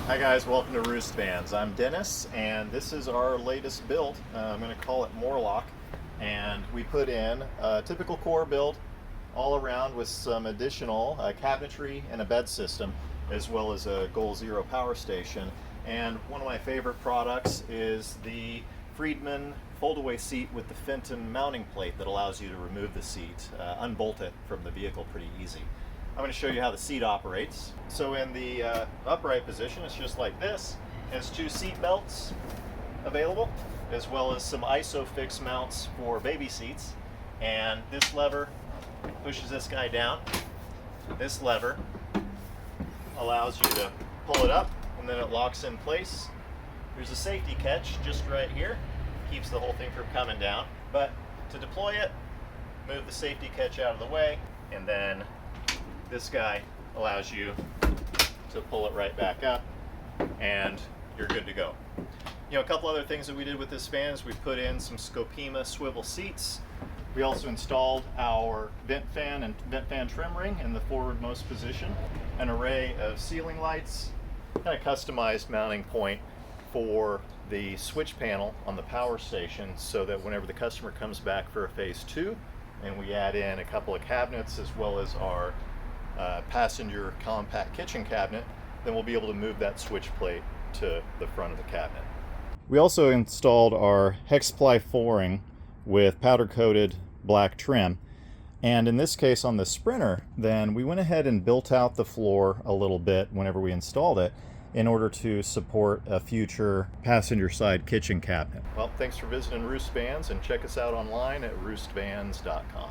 Hi guys, welcome to Roost Vans. I'm Dennis, and this is our latest build. I'm going to call it Morlock, and we put in a typical core build all around with some additional cabinetry and a bed system, as well as a Goal Zero power station. And one of my favorite products is the Freedman Foldaway seat with the Fenton mounting plate that allows you to remove the seat, unbolt it from the vehicle pretty easy. I'm going to show you how the seat operates. So in the upright position, it's just like this. It has two seat belts available, as well as some ISOFIX mounts for baby seats. And this lever pushes this guy down. This lever allows you to pull it up, and then it locks in place. There's a safety catch just right here. Keeps the whole thing from coming down. But to deploy it, move the safety catch out of the way, and then this guy allows you to pull it right back up, and you're good to go. You know, a couple other things that we did with this fan is we put in some Scopema swivel seats. We also installed our vent fan and vent fan trim ring in the forwardmost position, an array of ceiling lights, and a customized mounting point for the switch panel on the power station, so that whenever the customer comes back for a phase 2 and we add in a couple of cabinets as well as our passenger compact kitchen cabinet, then we'll be able to move that switch plate to the front of the cabinet. We also installed our Hex-ply flooring with powder coated black trim, and in this case on the Sprinter, then we went ahead and built out the floor a little bit whenever we installed it in order to support a future passenger side kitchen cabinet. Well, thanks for visiting Roost Vans, and check us out online at roostvans.com.